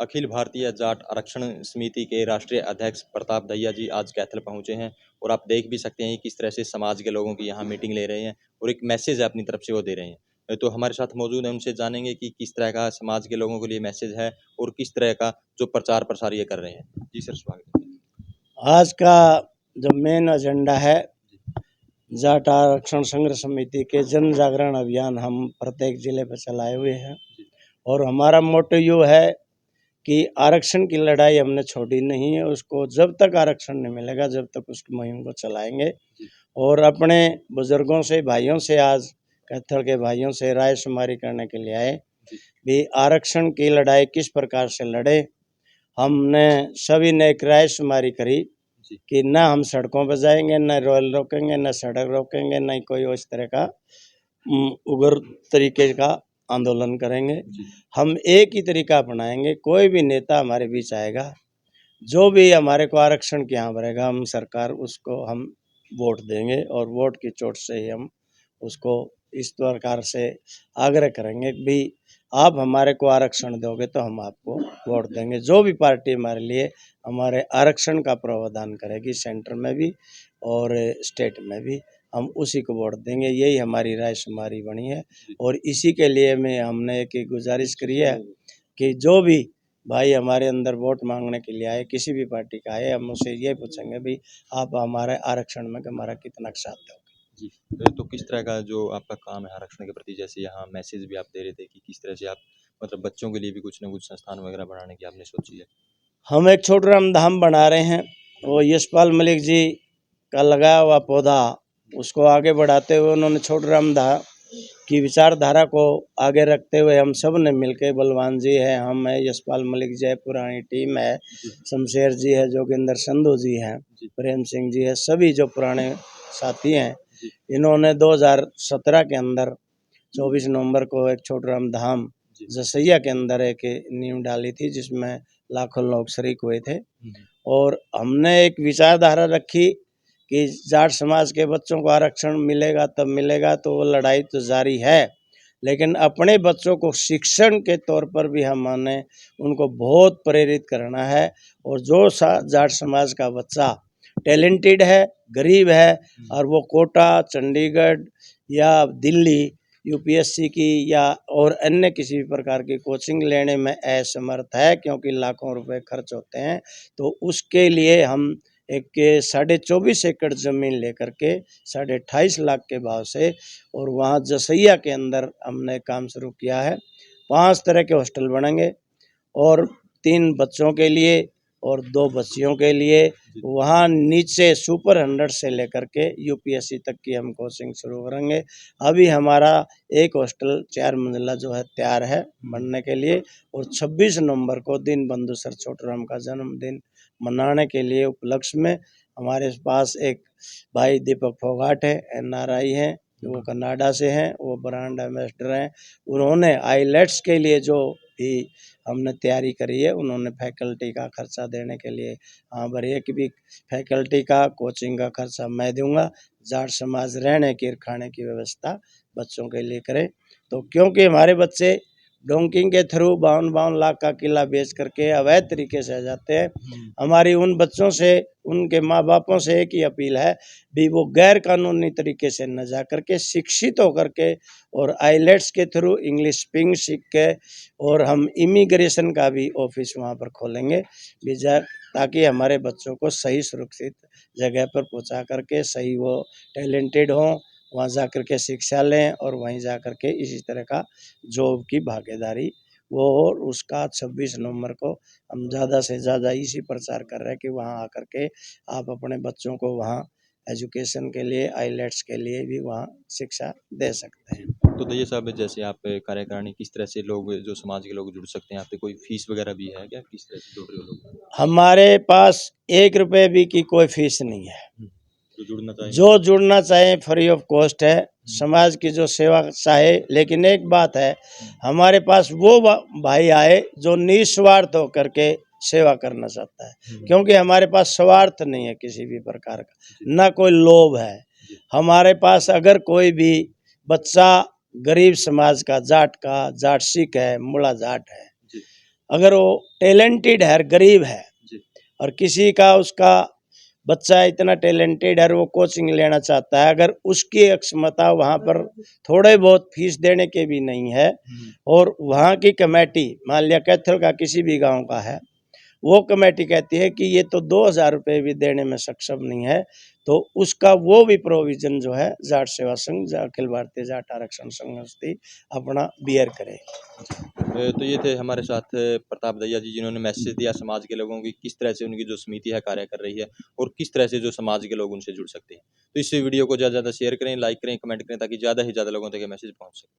अखिल भारतीय जाट आरक्षण समिति के राष्ट्रीय अध्यक्ष प्रताप दहिया जी आज कैथल पहुंचे हैं और आप देख भी सकते हैं किस तरह से समाज के लोगों की यहाँ मीटिंग ले रहे हैं और एक मैसेज अपनी तरफ से वो दे रहे हैं। तो हमारे साथ मौजूद है, उनसे जानेंगे कि किस तरह का समाज के लोगों के लिए मैसेज है और किस तरह का जो प्रचार प्रसार ये कर रहे हैं। जी सर, स्वागत है। आज का जो मेन एजेंडा है जाट आरक्षण संघर्ष समिति के जन जागरण अभियान हम प्रत्येक जिले पर चलाए हुए हैं और हमारा मोटो यो है कि आरक्षण की लड़ाई हमने छोड़ी नहीं है। उसको जब तक आरक्षण नहीं मिलेगा जब तक उसकी मुहिम को चलाएंगे और अपने बुजुर्गों से भाइयों से आज कैथल के भाइयों से राय शुमारी करने के लिए आए भी आरक्षण की लड़ाई किस प्रकार से लड़े। हमने सभी ने एक राय शुमारी करी कि न हम सड़कों पर जाएंगे, न रेल रोकेंगे, न सड़क रोकेंगे, न कोई उस तरह का उग्र तरीके का आंदोलन करेंगे। हम एक ही तरीका अपनाएंगे। कोई भी नेता हमारे बीच आएगा जो भी हमारे को आरक्षण की यहाँ भरेगा, हम सरकार उसको हम वोट देंगे और वोट की चोट से ही हम उसको इस प्रकार से आग्रह करेंगे कि भी आप हमारे को आरक्षण दोगे तो हम आपको वोट देंगे। जो भी पार्टी हमारे लिए हमारे आरक्षण का प्रावधान करेगी सेंटर में भी और स्टेट में भी, हम उसी को वोट देंगे। यही हमारी राय शुमारी बनी है और इसी के लिए हमने एक गुजारिश करी है कि जो भी भाई हमारे अंदर वोट मांगने के लिए आए, किसी भी पार्टी का आए, हम उसे ये पूछेंगे भी आप हमारे आरक्षण में हमारा कितना साथ दोगे। जी, तो किस तरह का जो आपका काम है आरक्षण के प्रति, जैसे यहाँ मैसेज भी आप दे रहे थे कि किस तरह से आप मतलब बच्चों के लिए भी कुछ ना कुछ संस्थान वगैरह बनाने की आपने सोची है। हम एक छोटा राम धाम बना रहे हैं, वो यशपाल मलिक जी का लगाया हुआ पौधा उसको आगे बढ़ाते हुए उन्होंने छोटा राम धाम की विचारधारा को आगे रखते हुए हम सब ने मिलकर, बलवान जी है, हम है, यशपाल मलिक जी है, पुरानी टीम है, शमशेर जी है, जोगिंदर संधू जी हैं, प्रेम सिंह जी है, सभी जो पुराने साथी हैं, इन्होंने 2017 के अंदर 24 नवंबर को एक छोटा राम धाम जसैया के अंदर एक नींव डाली थी जिसमें लाखों लोग शरीक हुए थे। और हमने एक विचारधारा रखी कि जाट समाज के बच्चों को आरक्षण मिलेगा तब मिलेगा, तो वो लड़ाई तो जारी है, लेकिन अपने बच्चों को शिक्षण के तौर पर भी हमने उनको बहुत प्रेरित करना है। और जो जाट समाज का बच्चा टैलेंटेड है, गरीब है और वो कोटा, चंडीगढ़ या दिल्ली यूपीएससी की या और अन्य किसी भी प्रकार की कोचिंग लेने में असमर्थ है क्योंकि लाखों रुपए खर्च होते हैं, तो उसके लिए हम एक 24.5 एकड़ ज़मीन लेकर के 28.5 लाख के भाव से और वहाँ जसैया के अंदर हमने काम शुरू किया है। 5 तरह के हॉस्टल बनेंगे और 3 बच्चों के लिए और 2 बच्चियों के लिए। वहाँ नीचे सुपर 100 से लेकर के यूपीएससी तक की हम कोचिंग शुरू करेंगे। अभी हमारा एक हॉस्टल 4 मंजिला जो है तैयार है बनने के लिए और 26 नवंबर को दिन बंधु सर छोटूराम का जन्मदिन मनाने के लिए उपलक्ष्य में हमारे पास एक भाई दीपक फोगाट है, एनआरआई हैं, वो कनाडा से हैं, वो ब्रांड एम्बेसडर हैं। उन्होंने आईलेट्स के लिए जो भी हमने तैयारी करी है, उन्होंने फैकल्टी का खर्चा देने के लिए हाँ भरी है कि भी फैकल्टी का कोचिंग का खर्चा मैं दूंगा, जाट समाज रहने की खाने की व्यवस्था बच्चों के लिए करें। तो क्योंकि हमारे बच्चे डोंकिंग के थ्रू 52 लाख का किला बेच करके अवैध तरीके से आ जाते हैं, हमारी उन बच्चों से, उनके माँ बापों से एक ही अपील है भी वो गैर कानूनी तरीके से न जा करके शिक्षित होकर के और आईलेट्स के थ्रू इंग्लिश स्पीकिंग सीख के और हम इमिग्रेशन का भी ऑफिस वहाँ पर खोलेंगे वीजा, ताकि हमारे बच्चों को सही सुरक्षित जगह पर पहुँचा करके सही वो टैलेंटेड हों, वहाँ जा कर के शिक्षा लें और वहीं जा कर के इसी तरह का जॉब की भागीदारी वो। और उसका 26 नवंबर को हम ज़्यादा से ज़्यादा इसी प्रचार कर रहे हैं कि वहाँ आकर के आप अपने बच्चों को वहाँ एजुकेशन के लिए, आईलेट्स के लिए भी वहाँ शिक्षा दे सकते हैं। तो दहिया साहब, जैसे आप कार्यकारिणी, किस तरह से लोग जो समाज के लोग जुड़ सकते हैं, आप पे कोई फीस वगैरह भी है क्या, किस तरह से जुड़ रहे हो लोग? हमारे पास 1 रुपये भी की कोई फीस नहीं है। जो जुड़ना चाहे फ्री ऑफ कॉस्ट है, समाज की जो सेवा चाहे। लेकिन एक बात है, हमारे पास वो भाई आए जो निस्वार्थ होकर के सेवा करना चाहता है, क्योंकि हमारे पास स्वार्थ नहीं है किसी भी प्रकार का, ना कोई लोभ है हमारे पास। अगर कोई भी बच्चा गरीब समाज का, जाट का, जाट सिख है, मुड़ा जाट है, अगर वो टैलेंटेड है, गरीब है जी। और किसी का उसका बच्चा इतना टैलेंटेड है और वो कोचिंग लेना चाहता है, अगर उसकी क्षमता वहाँ पर थोड़े बहुत फीस देने के भी नहीं है और वहाँ की कमेटी, मान लिया कैथल का किसी भी गांव का है, वो कमेटी कहती है कि ये तो 2,000 रुपये भी देने में सक्षम नहीं है, तो उसका वो भी प्रोविजन जो है जाट सेवा संघ, अखिल भारतीय जाट आरक्षण संघ अपना बियर करे। तो ये थे हमारे साथ प्रताप दहिया जी, जिन्होंने मैसेज दिया समाज के लोगों की, किस तरह से उनकी जो समिति है कार्य कर रही है और किस तरह से जो समाज के लोग उनसे जुड़ सकते हैं। तो इस वीडियो को ज़्यादा से ज़्यादा शेयर करें, लाइक करें, कमेंट करें, ताकि ज़्यादा से ज़्यादा लोगों तक ये मैसेज पहुँच सके।